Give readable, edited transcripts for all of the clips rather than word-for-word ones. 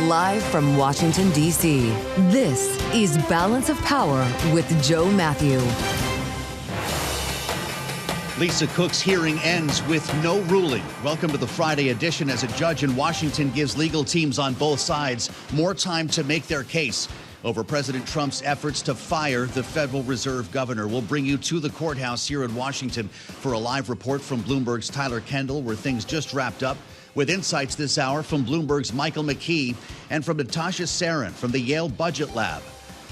Live from Washington, D.C., this is Balance of Power with Joe Mathieu. Lisa Cook's hearing ends with no ruling. Welcome to the Friday edition as a judge in Washington gives legal teams on both sides more time to make their case over President Trump's efforts to fire the Federal Reserve governor. We'll bring you to the courthouse here in Washington for a live report from Bloomberg's Tyler Kendall, where things just wrapped up, with insights this hour from Bloomberg's Michael McKee and from Natasha Sarin from the Yale Budget Lab.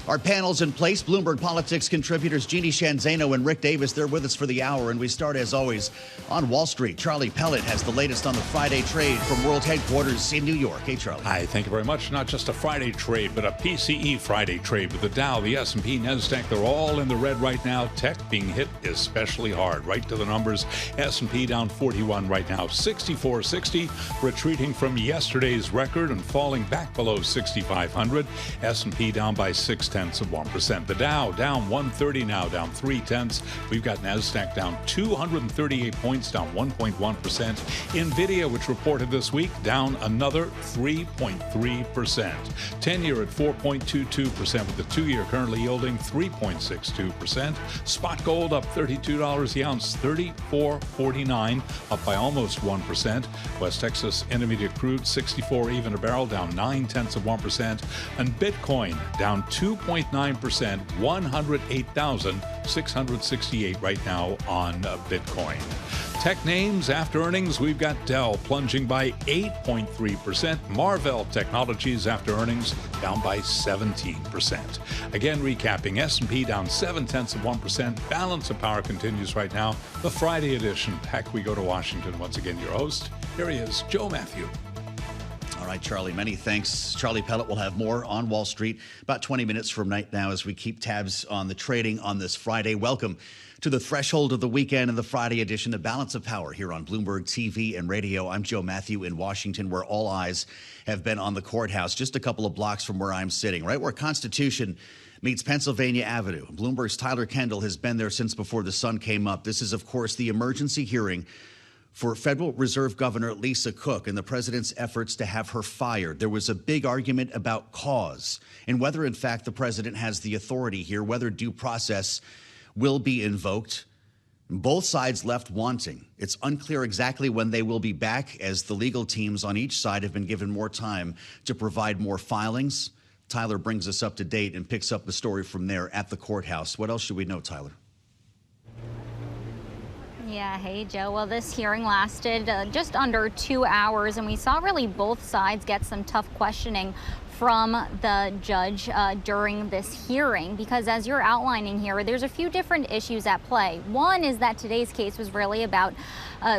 Our panel's in place. Bloomberg Politics contributors Jeanne, Zaino, and Rick Davis, they're with us for the hour. And we start, as always, on Wall Street. Charlie Pellet has the latest on the Friday trade from World Headquarters in New York. Hey, Charlie. Hi, thank you very much. Not just a Friday trade, but a PCE Friday trade with the Dow, the S&P, NASDAQ. They're all in the red right now. Tech being hit especially hard. Right to the numbers. S&P down 41 right now. 64.60, retreating from yesterday's record and falling back below 6,500. S&P down by 0.6%. The Dow down 130 now, down 0.3. We've got NASDAQ down 238 points, down 1.1%. NVIDIA, which reported this week, down another 3.3%. 10-year at 4.22%, with the 2-year currently yielding 3.62%. Spot gold up $32 the ounce, 34.49, up by almost 1%. West Texas Intermediate crude 64 even a barrel, down 0.9%. And Bitcoin down 2.9%, 108,668 right now on Bitcoin. Tech names after earnings, we've got Dell plunging by 8.3%. Marvell Technologies after earnings down by 17%. Again, recapping, S&P down 0.7%. Balance of Power continues right now. The Friday edition. Back we go to Washington. Once again, your host, here he is, Joe Mathieu. All right, Charlie, many thanks. Charlie Pellet will have more on Wall Street about 20 minutes from right now as we keep tabs on the trading on this Friday. Welcome to the threshold of the weekend and the Friday edition of Balance of Power here on Bloomberg TV and radio. I'm Joe Mathieu in Washington, where all eyes have been on the courthouse, just a couple of blocks from where I'm sitting, right where Constitution meets Pennsylvania Avenue. Bloomberg's Tyler Kendall has been there since before the sun came up. This is, of course, the emergency hearing for Federal Reserve Governor Lisa Cook and the president's efforts to have her fired. There was a big argument about cause and whether, in fact, the president has the authority here, whether due process will be invoked. Both sides left wanting. It's unclear exactly when they will be back, as the legal teams on each side have been given more time to provide more filings. Tyler brings us up to date and picks up the story from there at the courthouse. What else should we know, Tyler? Yeah, hey, Joe. Well, this hearing lasted just under 2 hours, and we saw really both sides get some tough questioning from the judge during this hearing, because as you're outlining here, there's a few different issues at play. One is that today's case was really about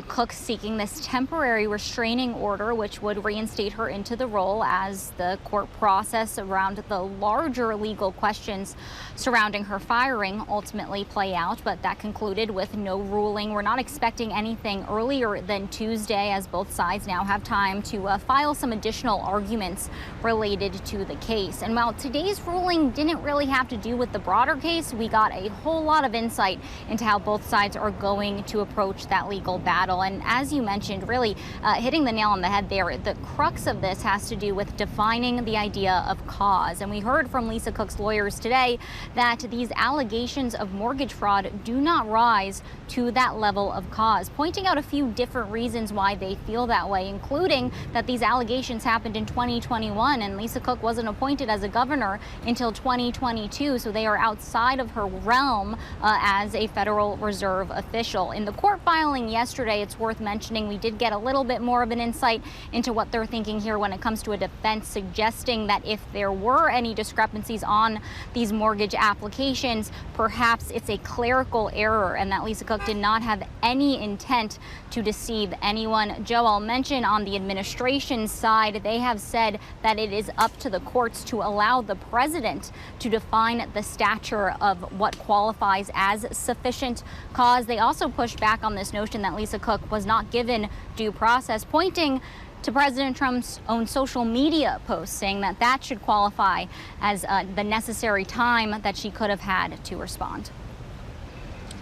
Cook seeking this temporary restraining order, which would reinstate her into the role as the court process around the larger legal questions surrounding her firing ultimately play out. But that concluded with no ruling. We're not expecting anything earlier than Tuesday, as both sides now have time to file some additional arguments related to the case. And while today's ruling didn't really have to do with the broader case, we got a whole lot of insight into how both sides are going to approach that legal battle. And as you mentioned, really hitting the nail on the head there, the crux of this has to do with defining the idea of cause. And we heard from Lisa Cook's lawyers today that these allegations of mortgage fraud do not rise to that level of cause, pointing out a few different reasons why they feel that way, including that these allegations happened in 2021 and Lisa Cook wasn't appointed as a governor until 2022, so they are outside of her realm as a Federal Reserve official. In the court filing yesterday, it's worth mentioning, we did get a little bit more of an insight into what they're thinking here when it comes to a defense suggesting that if there were any discrepancies on these mortgage applications, perhaps it's a clerical error and that Lisa Cook did not have any intent to deceive anyone. Joe, I'll mention on the administration side, they have said that it is up to the courts to allow the president to define the stature of what qualifies as sufficient cause. They also pushed back on this notion that Lisa Cook was not given due process, pointing to President Trump's own social media post, saying that that should qualify as the necessary time that she could have had to respond.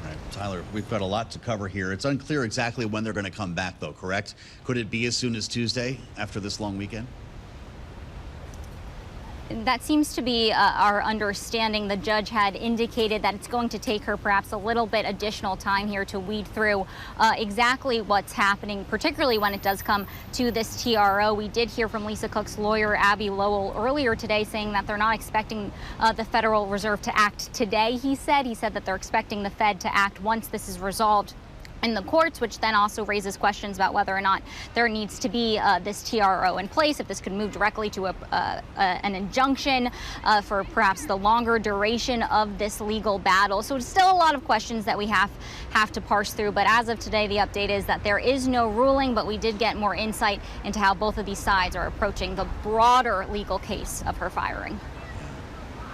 All right, Tyler, we've got a lot to cover here. It's unclear exactly when they're going to come back, though, correct? Could it be as soon as Tuesday after this long weekend? That seems to be our understanding. The judge had indicated that it's going to take her perhaps a little bit additional time here to weed through exactly what's happening, particularly when it does come to this TRO. We did hear from Lisa Cook's lawyer, Abby Lowell, earlier today saying that they're not expecting the Federal Reserve to act today, he said. He said that they're expecting the Fed to act once this is resolved in the courts, which then also raises questions about whether or not there needs to be this TRO in place, if this could move directly to an injunction for perhaps the longer duration of this legal battle. So it's still a lot of questions that we have to parse through. But as of today, the update is that there is no ruling, but we did get more insight into how both of these sides are approaching the broader legal case of her firing.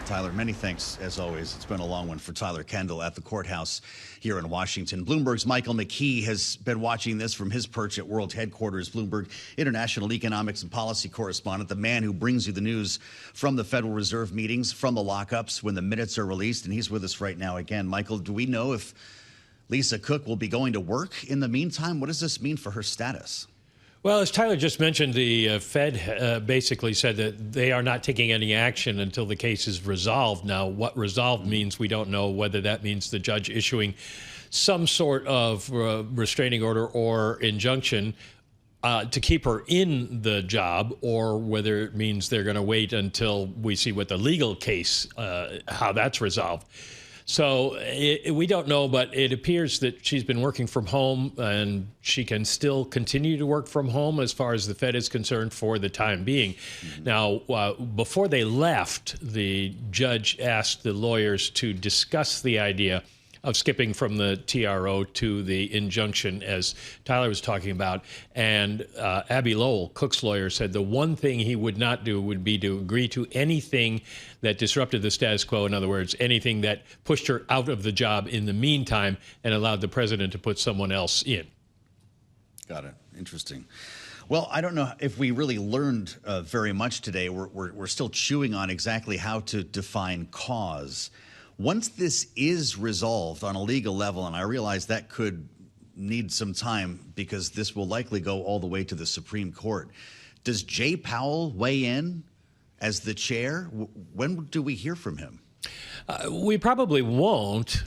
Tyler, many thanks, as always. It's been a long one for Tyler Kendall at the courthouse here in Washington. Bloomberg's Michael McKee has been watching this from his perch at World Headquarters. Bloomberg International Economics and Policy Correspondent, the man who brings you the news from the Federal Reserve meetings, from the lockups, when the minutes are released. And he's with us right now again. Michael, do we know if Lisa Cook will be going to work in the meantime? What does this mean for her status? Well, as Tyler just mentioned, the Fed basically said that they are not taking any action until the case is resolved. Now, what resolved means, we don't know. Whether that means the judge issuing some sort of restraining order or injunction to keep her in the job, or whether it means they're going to wait until we see what the legal case, how that's resolved. So we don't know, but it appears that she's been working from home, and she can still continue to work from home as far as the Fed is concerned for the time being. Now, before they left, the judge asked the lawyers to discuss the idea of skipping from the TRO to the injunction, as Tyler was talking about. And Abby Lowell, Cook's lawyer, said the one thing he would not do would be to agree to anything that disrupted the status quo. In other words, anything that pushed her out of the job in the meantime and allowed the president to put someone else in. Got it. Interesting. Well, I don't know if we really learned very much today. We're still chewing on exactly how to define cause. Once this is resolved on a legal level, and I realize that could need some time because this will likely go all the way to the Supreme Court, does Jay Powell weigh in as the chair? When do we hear from him? We probably won't,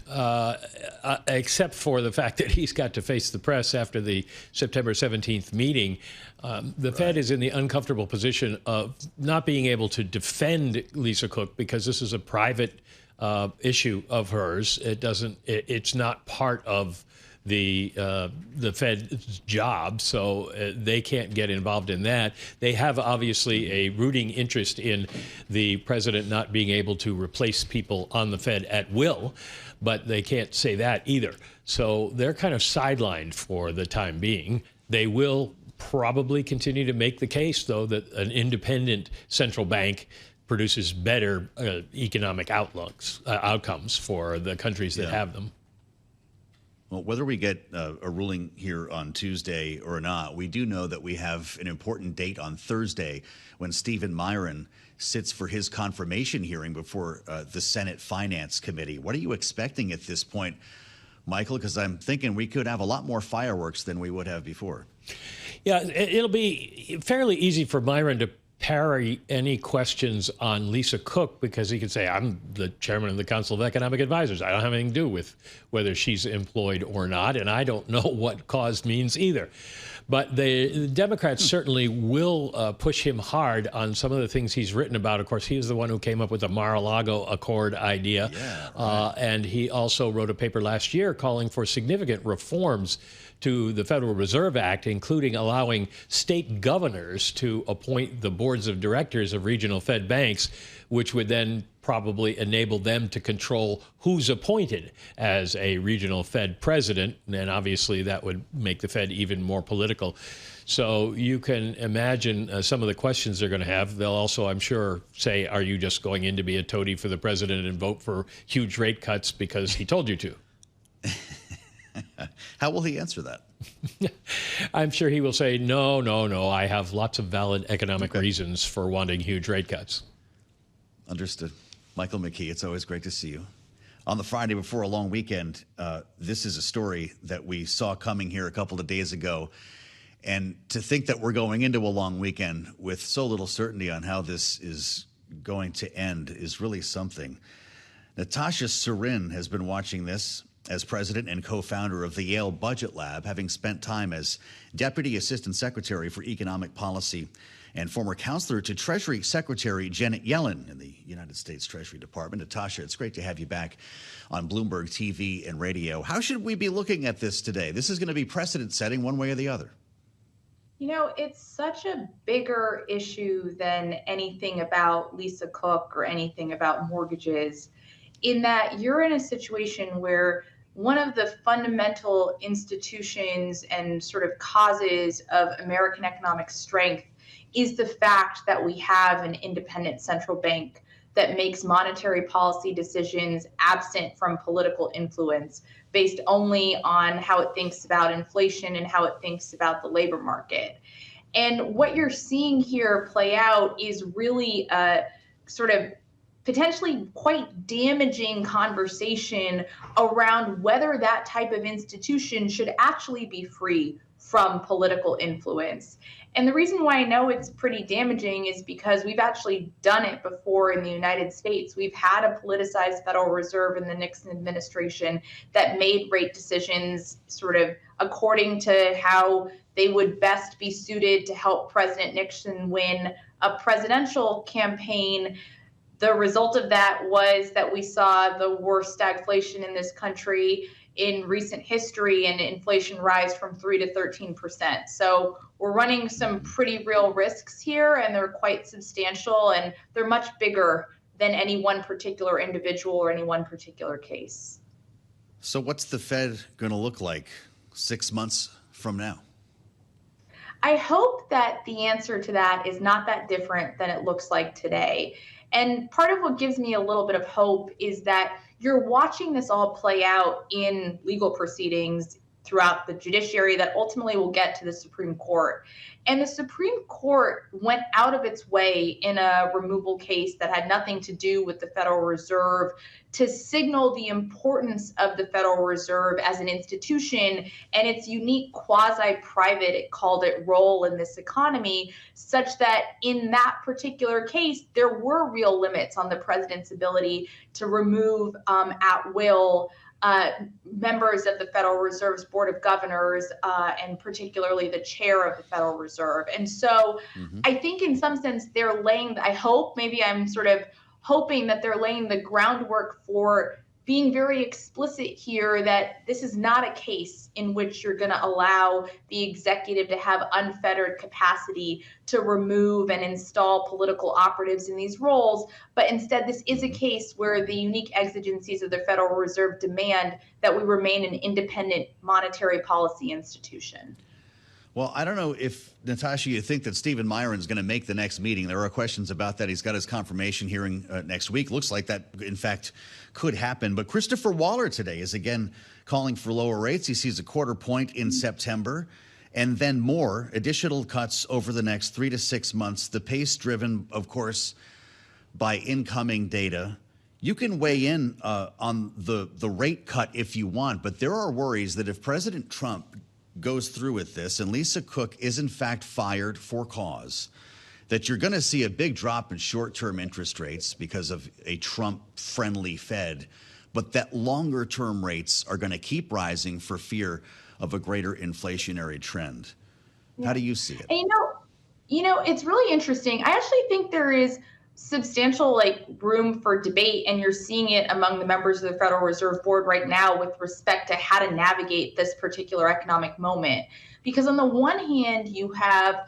except for the fact that he's got to face the press after the September 17th meeting. The Fed is in the uncomfortable position of not being able to defend Lisa Cook because this is a private issue of hers. It's not part of the Fed's job, so they can't get involved in that. They have obviously a rooting interest in the president not being able to replace people on the Fed at will, but they can't say that either. So they're kind of sidelined for the time being. They will probably continue to make the case, though, that an independent central bank produces better economic outcomes for the countries that have them. Well, whether we get a ruling here on Tuesday or not, we do know that we have an important date on Thursday when Stephen Myron sits for his confirmation hearing before the Senate Finance Committee. What are you expecting at this point, Michael? Because I'm thinking we could have a lot more fireworks than we would have before. Yeah, it'll be fairly easy for Myron to parry any questions on Lisa Cook because he could say, I'm the chairman of the Council of Economic Advisors. I don't have anything to do with whether she's employed or not, and I don't know what cause means either. But the Democrats certainly will push him hard on some of the things he's written about. Of course, he is the one who came up with the Mar-a-Lago Accord idea. Yeah, right. And he also wrote a paper last year calling for significant reforms to the Federal Reserve Act, including allowing state governors to appoint the boards of directors of regional Fed banks, which would then probably enable them to control who's appointed as a regional Fed president. And obviously that would make the Fed even more political. So you can imagine some of the questions they're going to have. They'll also, I'm sure, say, are you just going in to be a toady for the president and vote for huge rate cuts because he told you to? How will he answer that? I'm sure he will say, no, I have lots of valid economic reasons for wanting huge rate cuts. Understood. Michael McKee, it's always great to see you. On the Friday before a long weekend, this is a story that we saw coming here a couple of days ago. And to think that we're going into a long weekend with so little certainty on how this is going to end is really something. Natasha Sarin has been watching this as president and co-founder of the Yale Budget Lab, having spent time as Deputy Assistant Secretary for Economic Policy and former counselor to Treasury Secretary Janet Yellen in the United States Treasury Department. Natasha, it's great to have you back on Bloomberg TV and radio. How should we be looking at this today? This is going to be precedent-setting one way or the other. You know, it's such a bigger issue than anything about Lisa Cook or anything about mortgages, in that you're in a situation where one of the fundamental institutions and sort of causes of American economic strength is the fact that we have an independent central bank that makes monetary policy decisions absent from political influence, based only on how it thinks about inflation and how it thinks about the labor market. And what you're seeing here play out is really a sort of potentially quite damaging conversation around whether that type of institution should actually be free from political influence. And the reason why I know it's pretty damaging is because we've actually done it before in the United States. We've had a politicized Federal Reserve in the Nixon administration that made rate decisions sort of according to how they would best be suited to help President Nixon win a presidential campaign. The result of that was that we saw the worst stagflation in this country in recent history, and inflation rise from 3 to 13%. So we're running some pretty real risks here, and they're quite substantial, and they're much bigger than any one particular individual or any one particular case. So what's the Fed going to look like 6 months from now? I hope that the answer to that is not that different than it looks like today. And part of what gives me a little bit of hope is that you're watching this all play out in legal proceedings throughout the judiciary that ultimately will get to the Supreme Court. And the Supreme Court went out of its way in a removal case that had nothing to do with the Federal Reserve to signal the importance of the Federal Reserve as an institution and its unique quasi-private, it called it, role in this economy, such that in that particular case, there were real limits on the president's ability to remove at will members of the Federal Reserve's Board of Governors, and particularly the chair of the Federal Reserve. And so I think in some sense they're laying, I hope, maybe I'm sort of hoping that they're laying the groundwork for being very explicit here that this is not a case in which you're going to allow the executive to have unfettered capacity to remove and install political operatives in these roles, but instead this is a case where the unique exigencies of the Federal Reserve demand that we remain an independent monetary policy institution. Well, I don't know if, Natasha, you think that Stephen Myron's going to make the next meeting. There are questions about that. He's got his confirmation hearing next week. Looks like that, in fact, could happen. But Christopher Waller today is again calling for lower rates. He sees a quarter point in September and then more additional cuts over the next 3 to 6 months. The pace driven, of course, by incoming data. You can weigh in on the rate cut if you want, but there are worries that if President Trump goes through with this and Lisa Cook is in fact fired for cause, that you're going to see a big drop in short-term interest rates because of a Trump-friendly Fed, but that longer-term rates are going to keep rising for fear of a greater inflationary trend. How do you see it? And you know, it's really interesting. I actually think there is substantial room for debate, and you're seeing it among the members of the Federal Reserve Board right now with respect to how to navigate this particular economic moment. Because on the one hand, you have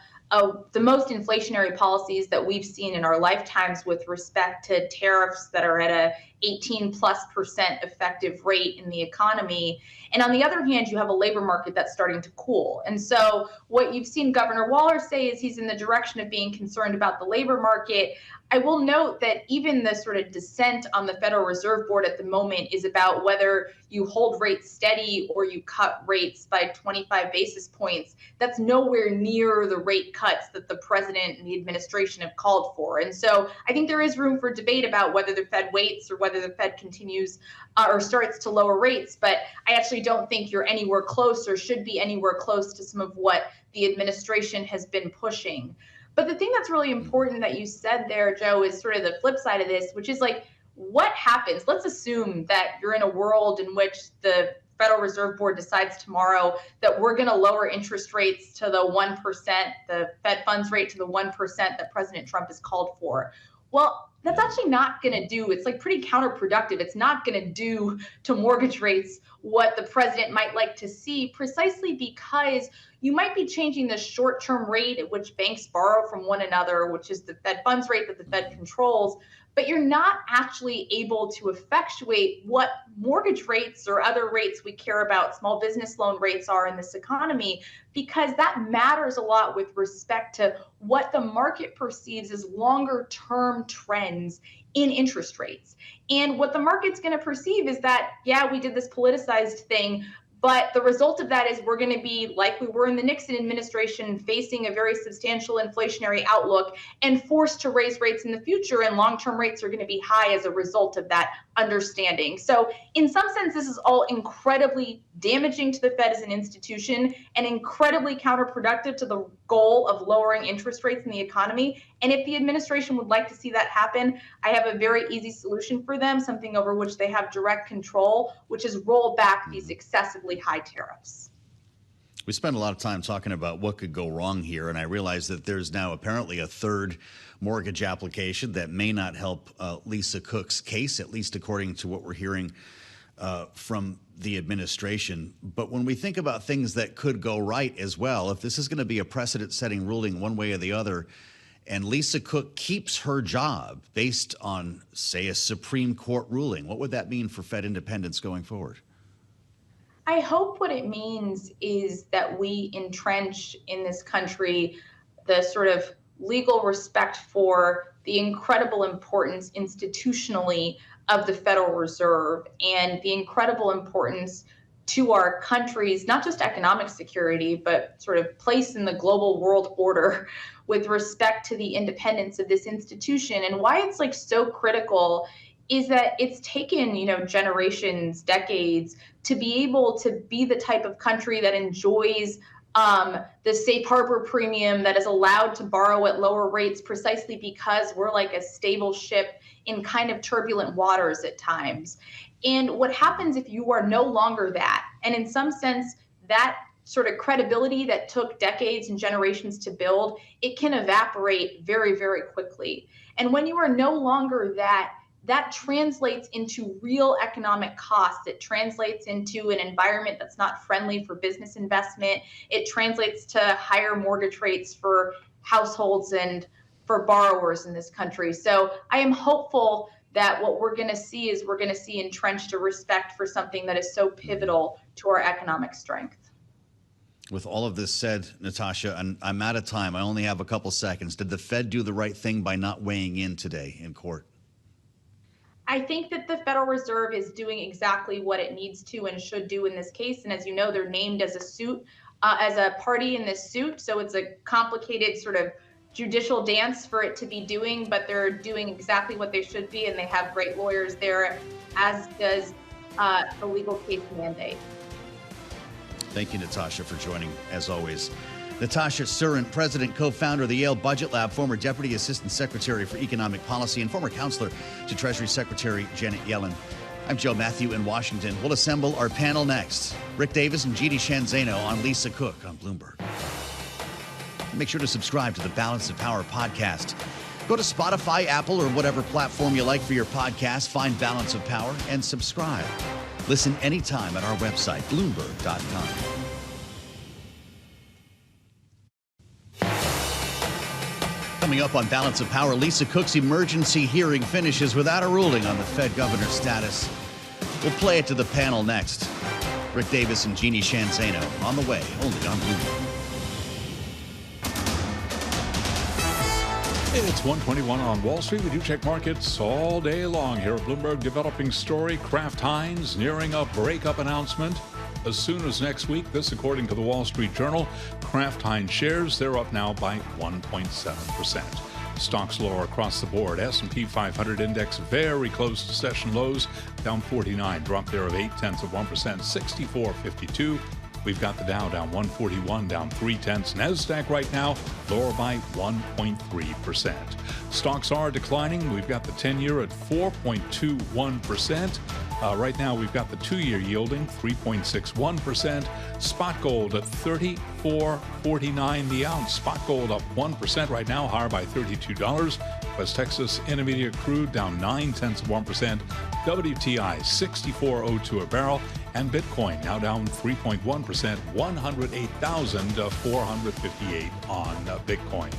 the most inflationary policies that we've seen in our lifetimes with respect to tariffs that are at a 18+% effective rate in the economy. And on the other hand, you have a labor market that's starting to cool. And so what you've seen Governor Waller say is he's in the direction of being concerned about the labor market. I will note that even the sort of dissent on the Federal Reserve Board at the moment is about whether you hold rates steady or you cut rates by 25 basis points. That's nowhere near the rate cuts that the president and the administration have called for. And so I think there is room for debate about whether the Fed waits or whether the Fed continues or starts to lower rates. But I actually don't think you're anywhere close or should be anywhere close to some of what the administration has been pushing. But the thing that's really important that you said there, Joe, is sort of the flip side of this, which is like, what happens? Let's assume that you're in a world in which the Federal Reserve Board decides tomorrow that we're going to lower interest rates to the 1%, the Fed funds rate to the 1% that President Trump has called for. Well, that's actually not going to do, it's like pretty counterproductive. It's not going to do to mortgage rates what the president might like to see, precisely because you might be changing the short-term rate at which banks borrow from one another, which is the Fed funds rate that the Fed controls, but you're not actually able to effectuate what mortgage rates or other rates we care about, small business loan rates, are in this economy, because that matters a lot with respect to what the market perceives as longer term trends in interest rates. And what the market's going to perceive is that, yeah, we did this politicized thing, but the result of that is we're going to be like we were in the Nixon administration, facing a very substantial inflationary outlook and forced to raise rates in the future. And long-term rates are going to be high as a result of that understanding. So in some sense, this is all incredibly damaging to the Fed as an institution and incredibly counterproductive to the goal of lowering interest rates in the economy. And if the administration would like to see that happen, I have a very easy solution for them, something over which they have direct control, which is roll back these excessively high tariffs. We spent a lot of time talking about what could go wrong here, and I realize that there's now apparently a third mortgage application that may not help Lisa Cook's case, at least according to what we're hearing from the administration. But when we think about things that could go right as well, if this is going to be a precedent-setting ruling one way or the other, and Lisa Cook keeps her job based on, say, a Supreme Court ruling, what would that mean for Fed independence going forward? I hope what it means is that we entrench in this country the sort of legal respect for the incredible importance institutionally of the Federal Reserve and the incredible importance to our country's not just economic security, but sort of place in the global world order with respect to the independence of this institution. And why it's like so critical is that it's taken, generations, decades to be able to be the type of country that enjoys the safe harbor premium, that is allowed to borrow at lower rates precisely because we're like a stable ship in kind of turbulent waters at times. And what happens if you are no longer that? And in some sense, that sort of credibility that took decades and generations to build, it can evaporate very, very quickly. And when you are no longer that, that translates into real economic costs. It translates into an environment that's not friendly for business investment. It translates to higher mortgage rates for households and for borrowers in this country. So I am hopeful that what we're going to see is we're going to see entrenched a respect for something that is so pivotal to our economic strength. With all of this said, Natasha, and I'm out of time. I only have a couple seconds. Did the Fed do the right thing by not weighing in today in court? I think that the Federal Reserve is doing exactly what it needs to and should do in this case. And as you know, they're named as a party in this suit. So it's a complicated sort of judicial dance for it to be doing, but they're doing exactly what they should be. And they have great lawyers there, as does the legal case mandate. Thank you, Natasha, for joining, as always. Natasha Sarin, president, co-founder of the Yale Budget Lab, former deputy assistant secretary for economic policy, and former counselor to Treasury Secretary Janet Yellen. I'm Joe Mathieu in Washington. We'll assemble our panel next. Rick Davis and Jeanne Zaino on Lisa Cook on Bloomberg. Make sure to subscribe to the Balance of Power podcast. Go to Spotify, Apple, or whatever platform you like for your podcast. Find Balance of Power and subscribe. Listen anytime at our website, Bloomberg.com. Coming up on Balance of Power, Lisa Cook's emergency hearing finishes without a ruling on the Fed governor's status. We'll play it to the panel next. Rick Davis and Jeanne Zaino on the way, only on Bloomberg. It's 1:21 on Wall Street. We do check markets all day long here at Bloomberg. Developing story, Kraft Heinz nearing a breakup announcement as soon as next week. This according to the Wall Street Journal. Kraft Heinz shares, they're up now by 1.7%. Stocks lower across the board. S&P 500 index very close to session lows, down 49, drop there of 0.8%, 64.52. We've got the Dow down 141, down 0.3. NASDAQ right now lower by 1.3%. Stocks are declining. We've got the 10-year at 4.21%. Right now, we've got the 2-year yielding 3.61%. Spot gold at $34.49 the ounce. Spot gold up 1% right now, higher by $32. West Texas Intermediate crude down 0.9%. WTI 64.02 a barrel. And Bitcoin now down 3.1%, 108,458 on Bitcoin.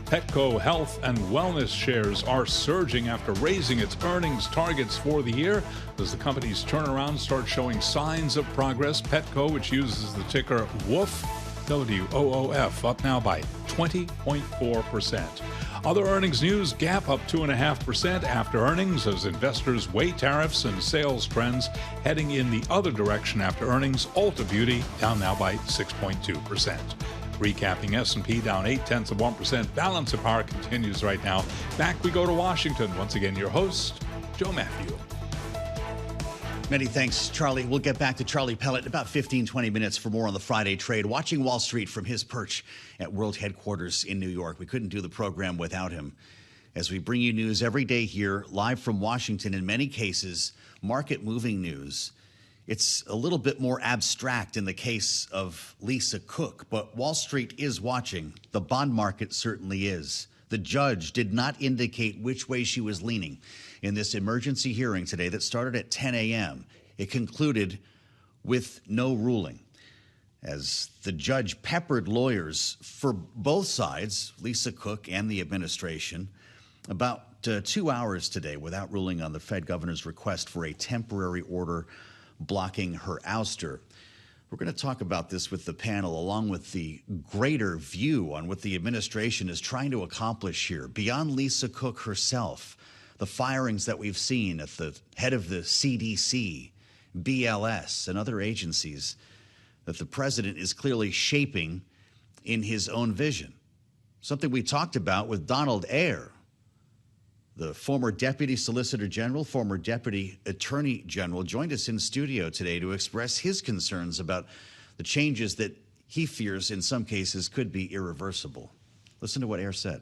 Petco Health and Wellness shares are surging after raising its earnings targets for the year. As the company's turnaround starts showing signs of progress, Petco, which uses the ticker WOOF, WOOF, up now by 20.4%. Other earnings news, Gap up 2.5% after earnings as investors weigh tariffs and sales trends. Heading in the other direction after earnings, Ulta Beauty down now by 6.2%. Recapping S&P down 0.8%. Balance of power continues right now. Back we go to Washington. Once again, your host, Joe Mathieu. Many thanks, Charlie. We'll get back to Charlie Pellet in about 15, 20 minutes for more on the Friday trade. Watching Wall Street from his perch at World Headquarters in New York. We couldn't do the program without him. As we bring you news every day here, live from Washington, in many cases, market-moving news. It's a little bit more abstract in the case of Lisa Cook, but Wall Street is watching. The bond market certainly is. The judge did not indicate which way she was leaning in this emergency hearing today that started at 10 a.m. It concluded with no ruling, as the judge peppered lawyers for both sides, Lisa Cook and the administration, about 2 hours today without ruling on the Fed governor's request for a temporary order blocking her ouster. We're going to talk about this with the panel, along with the greater view on what the administration is trying to accomplish here. Beyond Lisa Cook herself, the firings that we've seen at the head of the CDC, BLS, and other agencies that the president is clearly shaping in his own vision. Something we talked about with Donald Ayer, the former Deputy Solicitor General, former Deputy Attorney General, joined us in studio today to express his concerns about the changes that he fears in some cases could be irreversible. Listen to what Ayer said.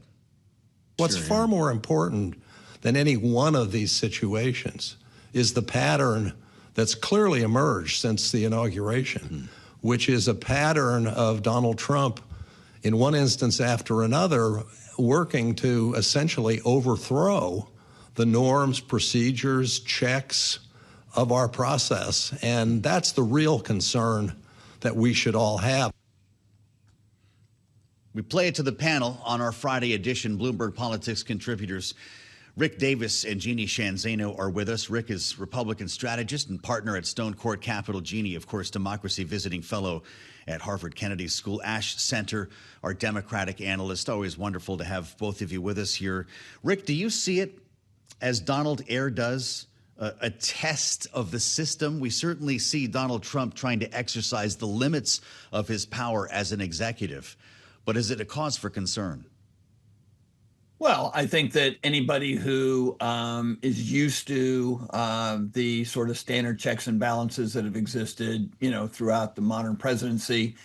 What's far more important than any one of these situations is the pattern that's clearly emerged since the inauguration, which is a pattern of Donald Trump, in one instance after another, working to essentially overthrow the norms, procedures, checks of our process. And that's the real concern that we should all have. We play it to the panel on our Friday edition. Bloomberg Politics contributors Rick Davis and Jeanne Zaino are with us. Rick is Republican strategist and partner at Stonecourt Capital. Jeanne, of course, democracy visiting fellow at Harvard Kennedy School. Ash Center, our Democratic analyst. Always wonderful to have both of you with us here. Rick, do you see it as Donald Ayer does, a test of the system? We certainly see Donald Trump trying to exercise the limits of his power as an executive. But is it a cause for concern? Well, I think that anybody who is used to the sort of standard checks and balances that have existed, throughout the modern presidency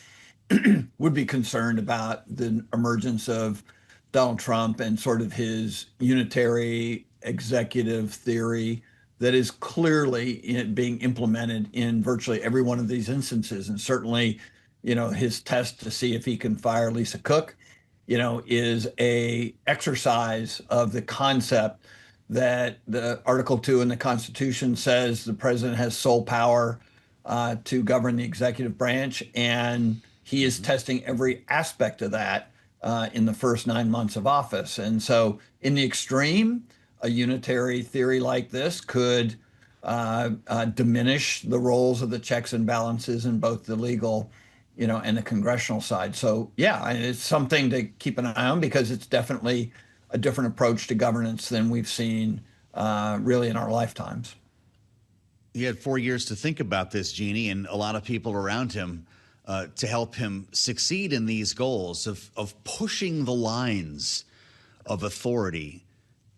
would be concerned about the emergence of Donald Trump and sort of his unitary executive theory that is clearly being implemented in virtually every one of these instances. And certainly, his test to see if he can fire Lisa Cook, is a exercise of the concept that the Article 2 in the Constitution says the president has sole power to govern the executive branch, and he is testing every aspect of that in the first 9 months of office. And so in the extreme, a unitary theory like this could diminish the roles of the checks and balances in both the legal and the congressional side. So, yeah, it's something to keep an eye on because it's definitely a different approach to governance than we've seen really in our lifetimes. He had 4 years to think about this, Jeanne, and a lot of people around him to help him succeed in these goals of pushing the lines of authority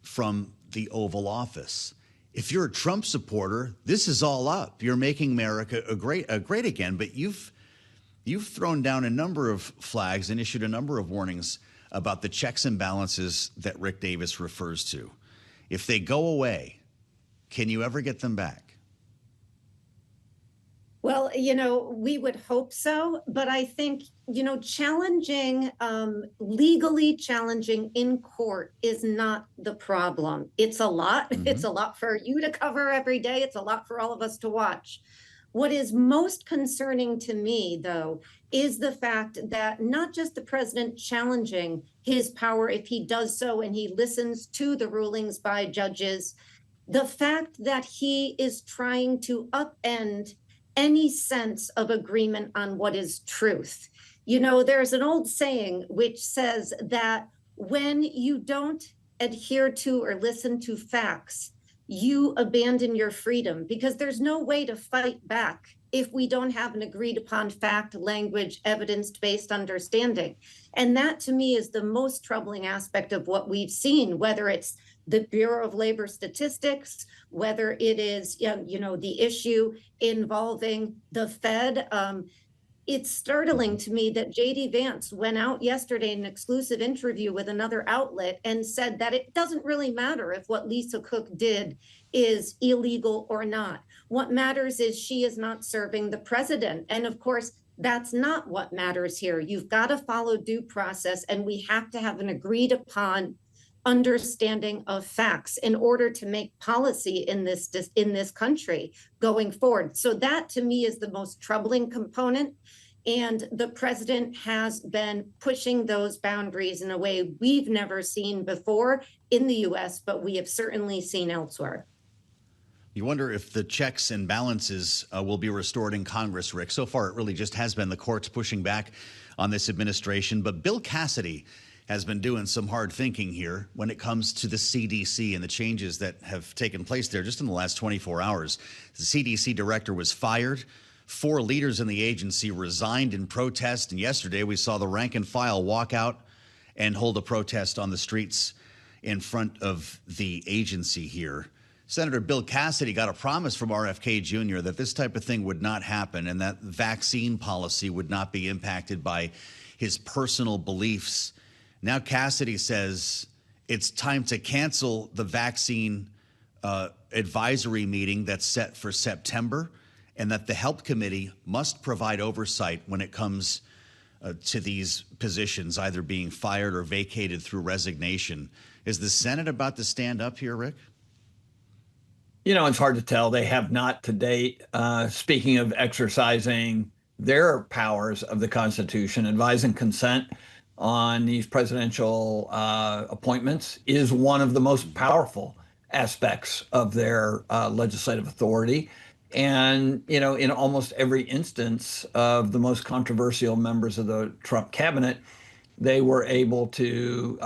from the Oval Office. If you're a Trump supporter, this is all up. You're making America great again, but you've You've thrown down a number of flags and issued a number of warnings about the checks and balances that Rick Davis refers to. If they go away, can you ever get them back? Well, we would hope so, but I think, challenging, legally challenging in court is not the problem. It's a lot. Mm-hmm. It's a lot for you to cover every day. It's a lot for all of us to watch. What is most concerning to me, though, is the fact that not just the president challenging his power if he does so and he listens to the rulings by judges, the fact that he is trying to upend any sense of agreement on what is truth. There's an old saying which says that when you don't adhere to or listen to facts, you abandon your freedom, because there's no way to fight back if we don't have an agreed upon fact, language, evidence-based understanding. And that to me is the most troubling aspect of what we've seen, whether it's the Bureau of Labor Statistics, whether it is, the issue involving the Fed. It's startling to me that J.D. Vance went out yesterday in an exclusive interview with another outlet and said that it doesn't really matter if what Lisa Cook did is illegal or not. What matters is she is not serving the president. And of course, that's not what matters here. You've got to follow due process, and we have to have an agreed upon understanding of facts in order to make policy in this country going forward. So that to me is the most troubling component. And the president has been pushing those boundaries in a way we've never seen before in the US, but we have certainly seen elsewhere. You wonder if the checks and balances will be restored in Congress, Rick. So far, it really just has been the courts pushing back on this administration. But Bill Cassidy has been doing some hard thinking here when it comes to the CDC and the changes that have taken place there just in the last 24 hours. The CDC director was fired. 4 leaders in the agency resigned in protest. And yesterday we saw the rank and file walk out and hold a protest on the streets in front of the agency here. Senator Bill Cassidy got a promise from RFK Jr. that this type of thing would not happen and that vaccine policy would not be impacted by his personal beliefs. Now Cassidy says it's time to cancel the vaccine advisory meeting that's set for September, and that the Health Committee must provide oversight when it comes to these positions, either being fired or vacated through resignation. Is the Senate about to stand up here, Rick? It's hard to tell. They have not to date. Speaking of exercising their powers of the Constitution, advise and consent on these presidential appointments is one of the most powerful aspects of their legislative authority. And, in almost every instance of the most controversial members of the Trump cabinet, they were able to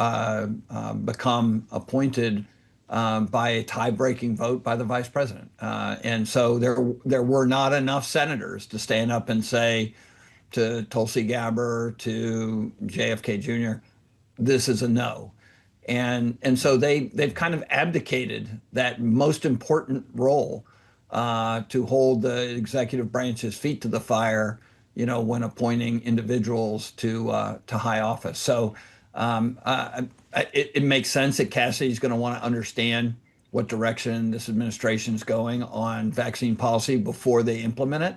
become appointed by a tie-breaking vote by the vice president. And so there were not enough senators to stand up and say to Tulsi Gabbard, to JFK Jr., this is a no. And so they've kind of abdicated that most important role to hold the executive branch's feet to the fire, when appointing individuals to high office. So it makes sense that Cassidy's going to want to understand what direction this administration is going on vaccine policy before they implement it.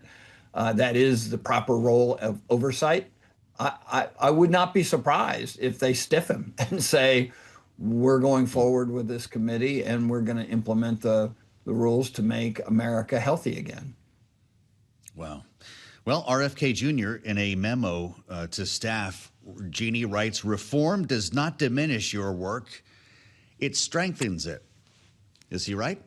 That is the proper role of oversight. I would not be surprised if they stiff him and say, we're going forward with this committee and we're going to implement the rules to make America healthy again. Wow. Well, RFK Jr. in a memo to staff, Jeanne writes, reform does not diminish your work. It strengthens it. Is he right?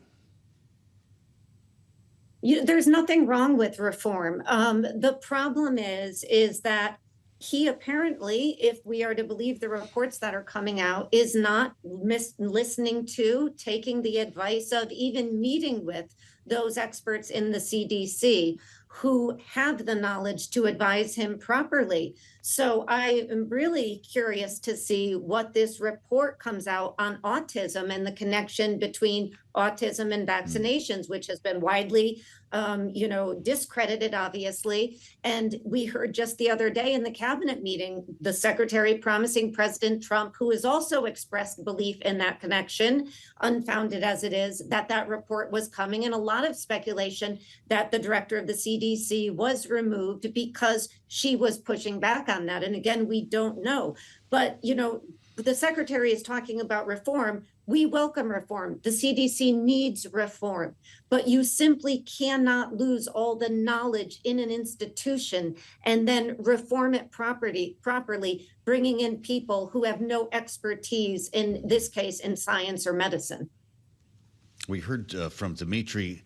There's nothing wrong with reform. The problem is that he apparently, if we are to believe the reports that are coming out, is not listening to, taking the advice of, even meeting with those experts in the CDC who have the knowledge to advise him properly. So I am really curious to see what this report comes out on autism and the connection between autism and vaccinations, which has been widely discredited, obviously. And we heard just the other day in the cabinet meeting, the secretary promising President Trump, who has also expressed belief in that connection, unfounded as it is, that report was coming, and a lot of speculation that the director of the CDC was removed because she was pushing back on that. And again, we don't know. But, the secretary is talking about reform. We welcome reform. The CDC needs reform, but you simply cannot lose all the knowledge in an institution and then reform it properly, bringing in people who have no expertise, in this case, in science or medicine. We heard from Dimitri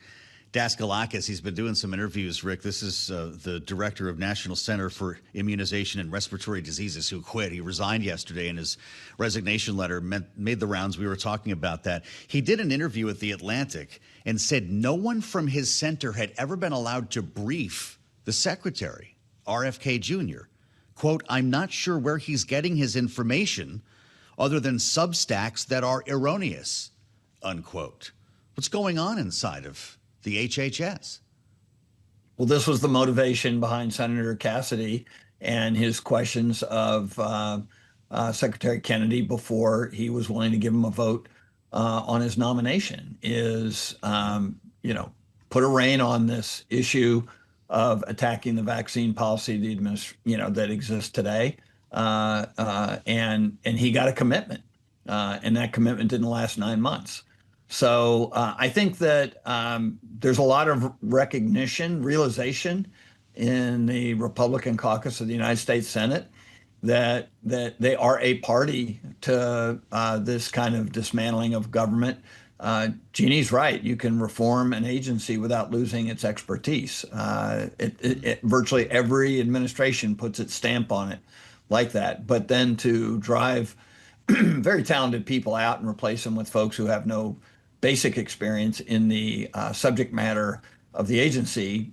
Daskalakis. He's been doing some interviews, Rick. This is the director of National Center for Immunization and Respiratory Diseases who quit. He resigned yesterday, and his resignation letter made the rounds. We were talking about that. He did an interview with The Atlantic and said no one from his center had ever been allowed to brief the secretary, RFK Jr. Quote, "I'm not sure where he's getting his information other than Substacks that are erroneous," unquote. What's going on inside of the HHS? Well, this was the motivation behind Senator Cassidy and his questions of Secretary Kennedy before he was willing to give him a vote on his nomination is, put a rein on this issue of attacking the vaccine policy that exists today. And he got a commitment, and that commitment didn't last 9 months. So I think that there's a lot of realization in the Republican caucus of the United States Senate that they are a party to this kind of dismantling of government. Jeannie's right. You can reform an agency without losing its expertise. Virtually every administration puts its stamp on it like that. But then to drive very talented people out and replace them with folks who have no basic experience in the subject matter of the agency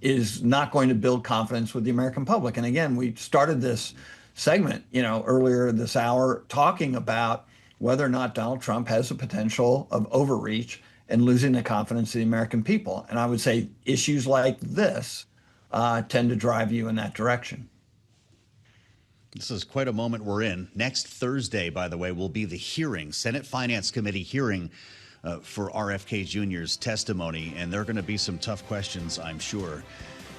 is not going to build confidence with the American public. And again, we started this segment, earlier this hour talking about whether or not Donald Trump has the potential of overreach and losing the confidence of the American people. And I would say issues like this tend to drive you in that direction. This is quite a moment we're in. Next Thursday, by the way, will be the hearing, Senate Finance Committee hearing for RFK Jr.'s testimony, and there are going to be some tough questions, I'm sure.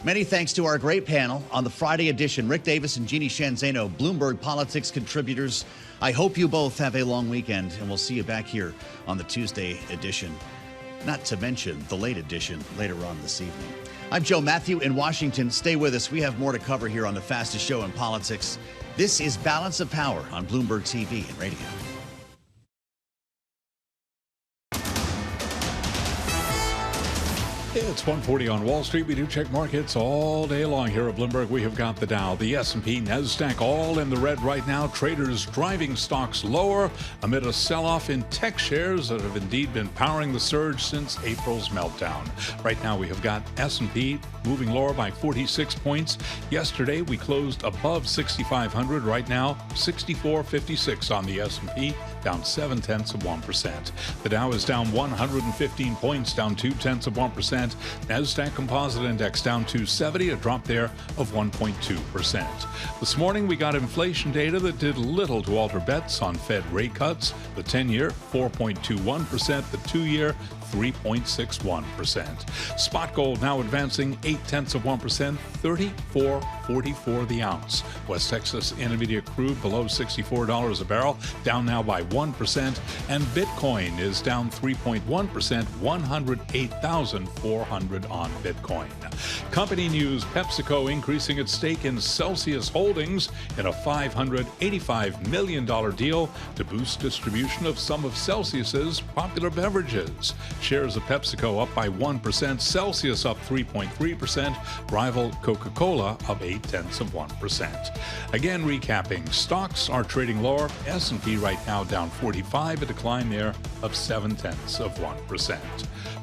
Many thanks to our great panel on the Friday edition. Rick Davis and Jeanne Zaino, Bloomberg Politics contributors. I hope you both have a long weekend, and we'll see you back here on the Tuesday edition. Not to mention the late edition later on this evening. I'm Joe Mathieu in Washington. Stay with us. We have more to cover here on the fastest show in politics. This is Balance of Power on Bloomberg TV and radio. It's 1:40 on Wall Street. We do check markets all day long here at Bloomberg. We have got the Dow, the S&P, NASDAQ all in the red right now. Traders driving stocks lower amid a sell-off in tech shares that have indeed been powering the surge since April's meltdown. Right now we have got S&P moving lower by 46 points. Yesterday we closed above 6,500. Right now 64.56 on the S&P, down 0.7%. The Dow is down 115 points, down 0.2%. NASDAQ Composite Index down 270, a drop there of 1.2%. This morning we got inflation data that did little to alter bets on Fed rate cuts. The 10-year 4.21%, the 2-year 3.61%. Spot gold now advancing 0.8%, $34.44 the ounce. West Texas Intermediate crude below $64 a barrel, down now by 1%, and Bitcoin is down 3.1%, 108,400 on Bitcoin. Company news: PepsiCo increasing its stake in Celsius Holdings in a $585 million deal to boost distribution of some of Celsius's popular beverages. Shares of PepsiCo up by 1%, Celsius up 3.3%, rival Coca-Cola up 0.8%. Again, recapping, stocks are trading lower. S&P right now down 45, a decline there of 0.7%.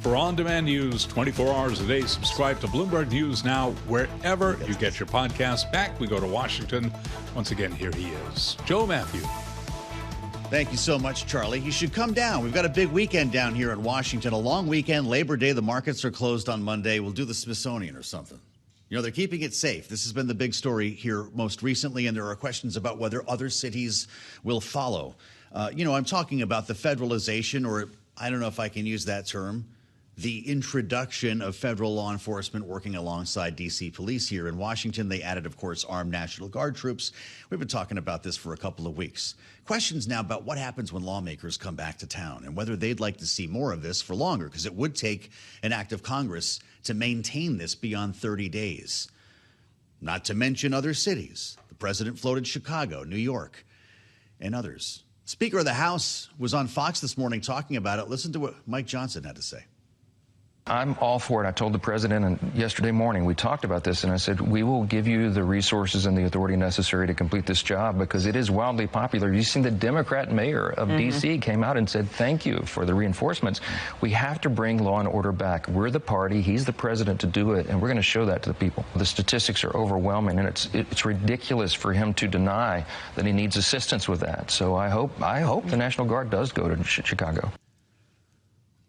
For on-demand news 24 hours a day, subscribe to Bloomberg News Now wherever you get your podcasts. Back we go to Washington. Once again, here he is, Joe Mathieu. Thank you so much, Charlie. You should come down. We've got a big weekend down here in Washington, a long weekend, Labor Day. The markets are closed on Monday. We'll do the Smithsonian or something. You know, they're keeping it safe. This has been the big story here most recently, and there are questions about whether other cities will follow. I'm talking about the federalization, or I don't know if I can use that term, the introduction of federal law enforcement working alongside D.C. police here in Washington. They added, of course, armed National Guard troops. We've been talking about this for a couple of weeks. Questions now about what happens when lawmakers come back to town and whether they'd like to see more of this for longer, because it would take an act of Congress to maintain this beyond 30 days. Not to mention other cities. The president floated Chicago, New York, and others. Speaker of the House was on Fox this morning talking about it. Listen to what Mike Johnson had to say. I'm all for it. I told the president, and yesterday morning we talked about this, and I said, we will give you the resources and the authority necessary to complete this job, because it is wildly popular. You've seen the Democrat mayor of D.C. came out and said, thank you for the reinforcements. We have to bring law and order back. We're the party. He's the president to do it, and we're going to show that to the people. The statistics are overwhelming, and it's ridiculous for him to deny that he needs assistance with that. So I hope the National Guard does go to Chicago.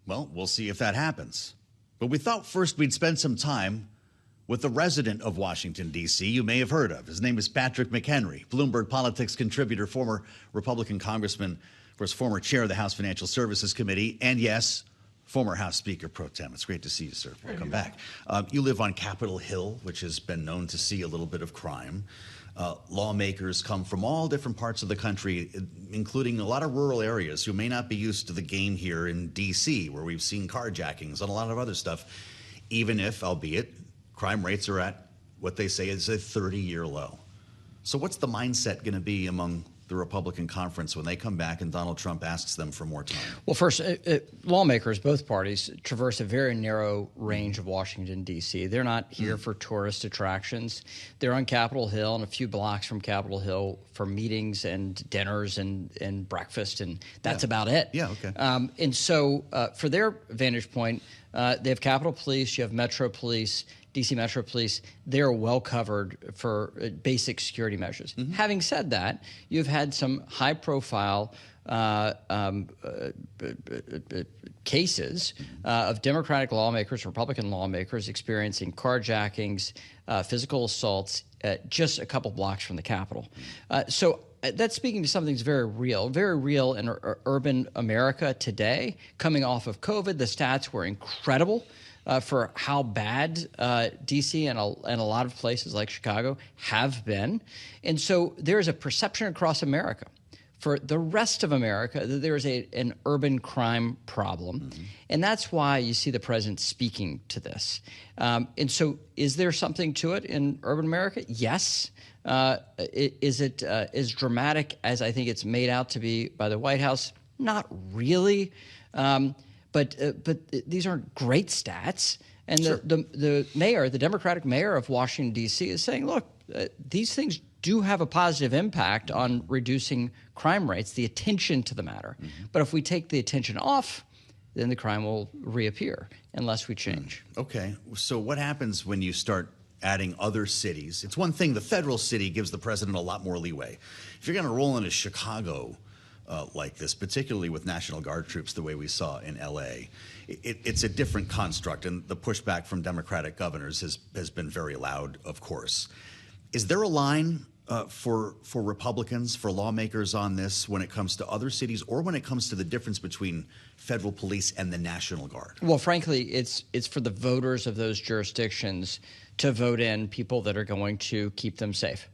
Well, we'll see if that happens. But we thought first we'd spend some time with the resident of Washington, D.C. you may have heard of. His name is Patrick McHenry, Bloomberg Politics contributor, former Republican Congressman, of course, former chair of the House Financial Services Committee, and yes, former House Speaker Pro Tem. It's great to see you, sir. Welcome back. You live on Capitol Hill, which has been known to see a little bit of crime. Lawmakers come from all different parts of the country, including a lot of rural areas, who may not be used to the game here in D.C., where we've seen carjackings and a lot of other stuff, even if, albeit, crime rates are at what they say is a 30-year low. So what's the mindset going to be among the Republican conference when they come back and Donald Trump asks them for more time? Well, first, lawmakers, both parties, traverse a very narrow range of Washington, D.C. They're not here for tourist attractions. They're on Capitol Hill and a few blocks from Capitol Hill for meetings and dinners and breakfast, and that's about it. Yeah, okay. And so for their vantage point, they have Capitol Police, you have Metro Police, D.C. Metro Police. They're well covered for basic security measures. Having said that, you've had some high-profile cases of Democratic lawmakers, Republican lawmakers experiencing carjackings, physical assaults just a couple blocks from the Capitol. So that's speaking to something that's very real in urban America today. Coming off of COVID, the stats were incredible. For how bad D.C. and a lot of places like Chicago have been. And so there is a perception across America, for the rest of America, that there is an urban crime problem. And that's why you see the president speaking to this. And so is there something to it in urban America? Yes. Is it as dramatic as I think it's made out to be by the White House? Not really. But these aren't great stats. And the mayor, the Democratic mayor of Washington, D.C. is saying, look, these things do have a positive impact on reducing crime rates, the attention to the matter. But if we take the attention off, then the crime will reappear unless we change. Okay. So what happens when you start adding other cities? It's one thing, the federal city gives the president a lot more leeway. If you're going to roll into Chicago like this, particularly with National Guard troops the way we saw in L.A., it's a different construct, and the pushback from Democratic governors has been very loud, of course. Is there a line for Republicans, for lawmakers on this when it comes to other cities, or when it comes to the difference between federal police and the National Guard? Well, frankly, it's for the voters of those jurisdictions to vote in people that are going to keep them safe.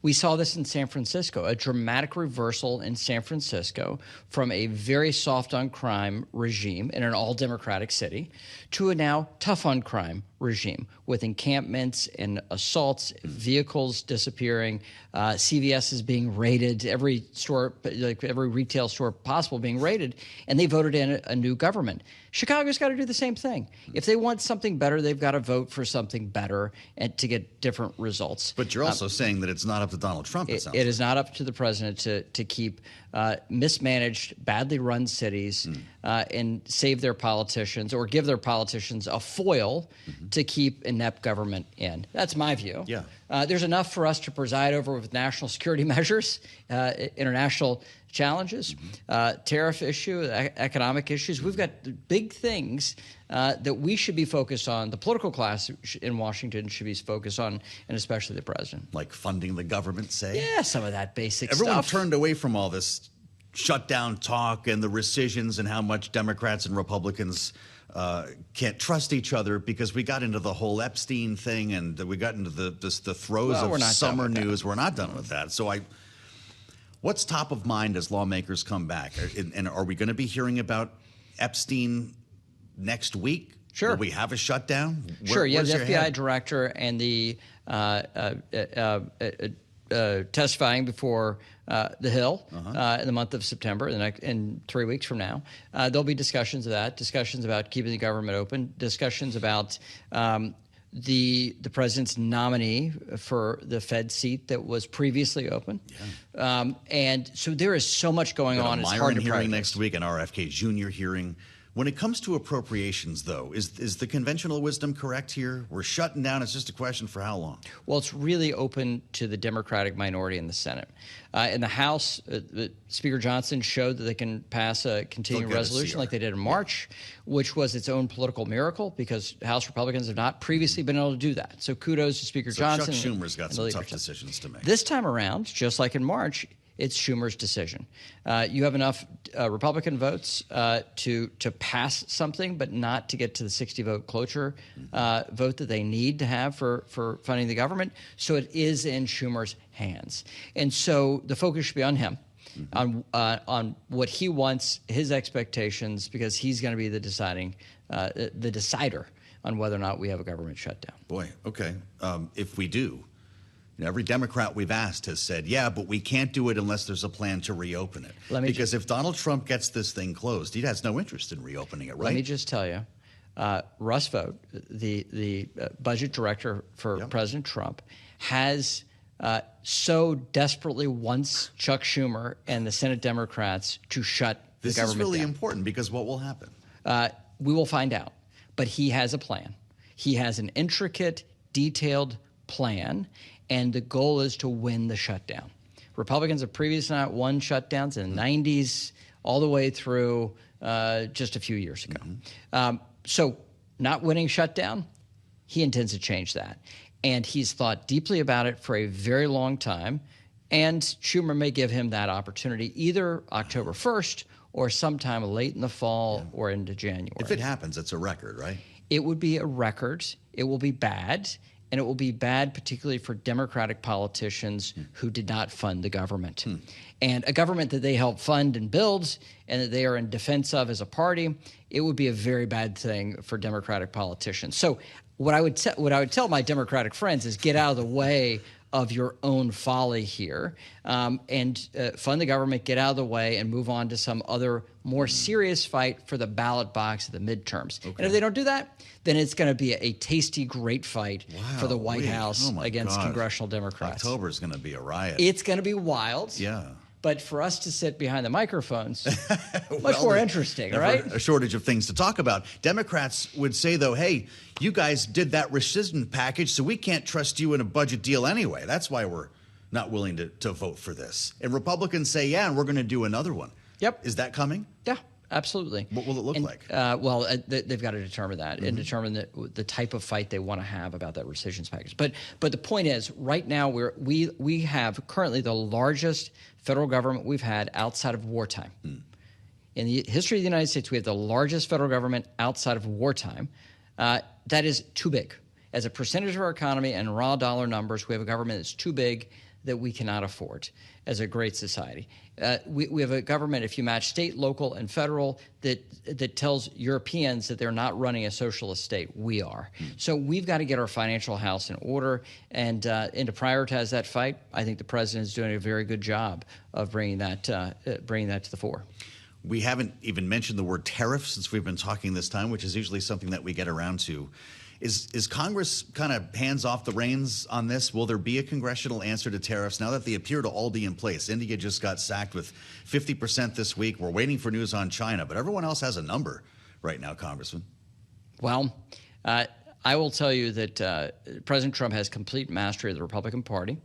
We saw this in San Francisco, a dramatic reversal in San Francisco from a very soft on crime regime in an all-Democratic city to a now tough on crime regime with encampments and assaults, vehicles disappearing, CVS is being raided, every store, like every retail store possible being raided, and they voted in a new government. Chicago's got to do the same thing. If they want something better, they've got to vote for something better and to get different results. But you're also saying that it's not up to Donald Trump, it sounds like. It is not up to the president to keep mismanaged, badly run cities and save their politicians or give their politicians a foil to keep inept government in. That's my view. Yeah. There's enough for us to preside over with national security measures, international challenges, tariff issue, economic issues. We've got big things that we should be focused on. The political class in Washington should be focused on, and especially the president. Like funding the government, say? Yeah, some of that basic Everyone stuff. turned away from all this shutdown talk and the rescissions and how much Democrats and Republicans can't trust each other because we got into the whole Epstein thing and we got into the throes of summer news. We're not done with that. So what's top of mind as lawmakers come back? And are we going to be hearing about Epstein next week? Sure. Will we have a shutdown? Sure. You have the FBI director and the testifying before the Hill in the month of September, in 3 weeks from now. There'll be discussions of that, discussions about keeping the government open, discussions about the president's nominee for the Fed seat that was previously open. Yeah. And so there is so much going on. It's hard to hearing next week, an RFK Jr. hearing. When it comes to appropriations, though, is the conventional wisdom correct here? We're shutting down. It's just a question for how long? Well, it's really open to the Democratic minority in the Senate. In the House, Speaker Johnson showed that they can pass a continuing resolution like they did in March, which was its own political miracle because House Republicans have not previously been able to do that. So kudos to Speaker Johnson. Chuck Schumer's got some tough decisions to make. This time around, just like in March, it's Schumer's decision. You have enough Republican votes to pass something, but not to get to the 60-vote cloture vote that they need to have for funding the government. So it is in Schumer's hands. And so the focus should be on him, on what he wants, his expectations, because he's going to be the decider on whether or not we have a government shutdown. Boy, okay. If we do, every Democrat we've asked has said, yeah, but we can't do it unless there's a plan to reopen it. Because if Donald Trump gets this thing closed, he has no interest in reopening it, right? Let me just tell you, Russ Vought, the budget director for President Trump, has so desperately wants Chuck Schumer and the Senate Democrats to shut the government down. This is really important because what will happen? We will find out. But he has a plan. He has an intricate, detailed plan. And the goal is to win the shutdown. Republicans have previously not won shutdowns in the 90s all the way through just a few years ago. So not winning shutdown, he intends to change that. And he's thought deeply about it for a very long time. And Schumer may give him that opportunity either October 1st or sometime late in the fall or into January. If it happens, it's a record, right? It would be a record. It will be bad. And it will be bad, particularly for Democratic politicians who did not fund the government. And a government that they helped fund and build and that they are in defense of as a party, it would be a very bad thing for Democratic politicians. So what I would tell my Democratic friends is get out of the way of your own folly here and fund the government, get out of the way, and move on to some other more serious fight for the ballot box at the midterms. Okay. And if they don't do that, then it's going to be a tasty, great fight for the White House against congressional Democrats. October is going to be a riot. It's going to be wild. Yeah. But for us to sit behind the microphones, much more interesting, right? A shortage of things to talk about. Democrats would say, though, hey, you guys did that rescission package, so we can't trust you in a budget deal anyway. That's why we're not willing to vote for this. And Republicans say, yeah, and we're going to do another one. Yep. Is that coming? Yeah. Absolutely. What will it look like? Well, they've got to determine that and determine the type of fight they want to have about that rescissions package. But the point is, right now we have currently the largest federal government we've had outside of wartime. In the history of the United States, we have the largest federal government outside of wartime. That is too big. As a percentage of our economy and raw dollar numbers, we have a government that's too big that we cannot afford as a great society. We have a government, if you match state, local, and federal, that tells Europeans that they're not running a socialist state. We are. So we've got to get our financial house in order and to prioritize that fight. I think the president is doing a very good job of bringing that to the fore. We haven't even mentioned the word tariff since we've been talking this time, which is usually something that we get around to. Is Congress kind of hands off the reins on this? Will there be a congressional answer to tariffs now that they appear to all be in place? India just got sacked with 50% this week. We're waiting for news on China, but everyone else has a number right now, Congressman. Well, I will tell you that President Trump has complete mastery of the Republican Party.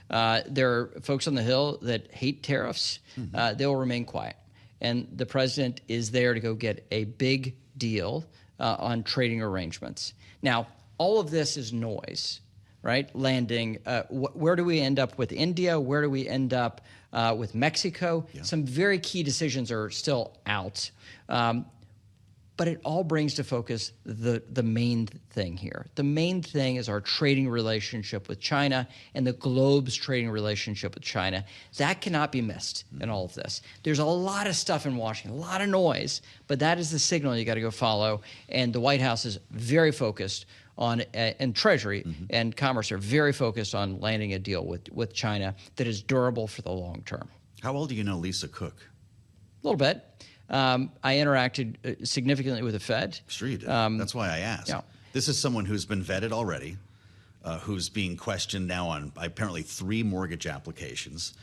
There are folks on the Hill that hate tariffs. They will remain quiet. And the president is there to go get a big deal on trading arrangements. Now, all of this is noise, right? Landing, where do we end up with India? Where do we end up with Mexico? Yeah. Some very key decisions are still out. But it all brings to focus the main thing here. The main thing is our trading relationship with China and the globe's trading relationship with China. That cannot be missed in all of this. There's a lot of stuff in Washington, a lot of noise, but that is the signal you got to go follow. And the White House is very focused on, and Treasury and Commerce are very focused on landing a deal with China that is durable for the long term. How well do you know Lisa Cook? A little bit. I interacted significantly with the Fed. Sure you did. That's why I asked. Yeah. This is someone who's been vetted already, who's being questioned now on apparently 3 mortgage applications.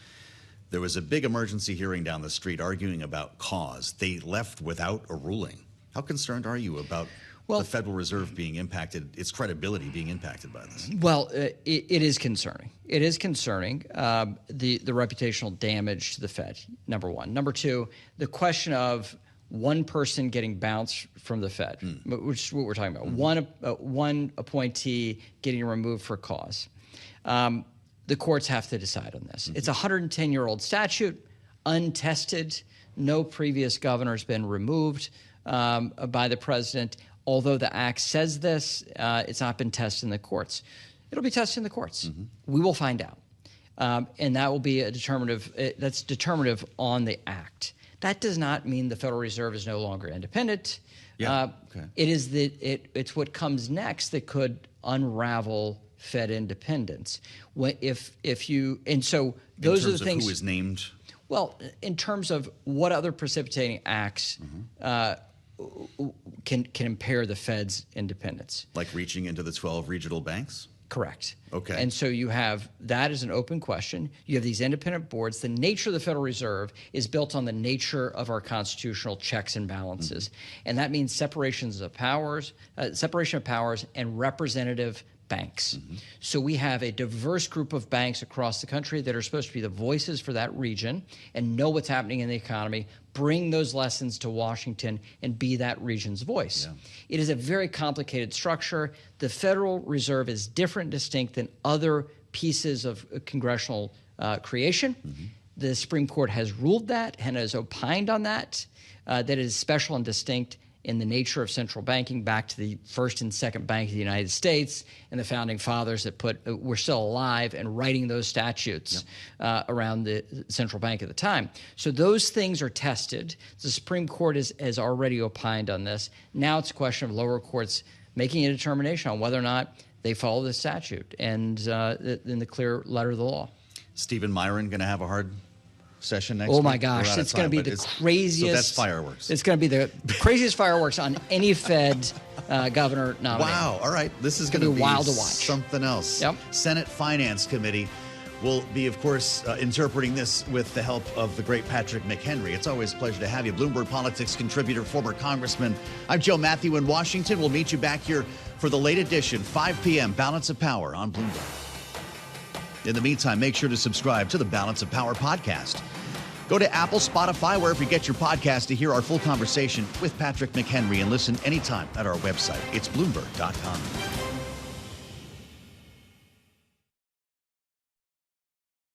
There was a big emergency hearing down the street arguing about cause. They left without a ruling. How concerned are you about the Federal Reserve being impacted, its credibility being impacted by this? Well, it is concerning. It is concerning, the reputational damage to the Fed, number one. Number two, the question of one person getting bounced from the Fed, which is what we're talking about. One appointee getting removed for cause. The courts have to decide on this. It's a 110-year-old statute, untested. No previous governor has been removed by the president. Although the act says this, it's not been tested in the courts. It'll be tested in the courts. We will find out. And that will be that's determinative on the act. That does not mean the Federal Reserve is no longer independent. Yeah. It's what comes next that could unravel Fed independence. If you, and so those are the things. Who is named? Well, in terms of what other precipitating acts can impair the Fed's independence. Like reaching into the 12 regional banks? Correct. Okay. And so you have that as an open question. You have these independent boards. The nature of the Federal Reserve is built on the nature of our constitutional checks and balances. And that means separation of powers and representative banks. So we have a diverse group of banks across the country that are supposed to be the voices for that region and know what's happening in the economy, bring those lessons to Washington, and be that region's voice. Yeah. It is a very complicated structure. The Federal Reserve is different and distinct than other pieces of congressional creation. The Supreme Court has ruled that and has opined on that, that it is special and distinct in the nature of central banking back to the first and second Bank of the United States and the founding fathers that were still alive and writing those statutes around the central bank at the time. So those things are tested. The Supreme Court has already opined on this. Now it's a question of lower courts making a determination on whether or not they follow the statute and in the clear letter of the law. Stephen Myron going to have a hard session next week? Oh my gosh, it's going to be the craziest. So that's fireworks. It's going to be the craziest fireworks on any Fed governor nominee. Wow, all right. This is going to be wild to watch. Something else. Yep. Senate Finance Committee will be, of course, interpreting this with the help of the great Patrick McHenry. It's always a pleasure to have you. Bloomberg Politics contributor, former congressman. I'm Joe Mathieu in Washington. We'll meet you back here for the late edition, 5 p.m., Balance of Power on Bloomberg. In the meantime, make sure to subscribe to the Balance of Power podcast. Go to Apple, Spotify, wherever you get your podcast to hear our full conversation with Patrick McHenry and listen anytime at our website. It's Bloomberg.com.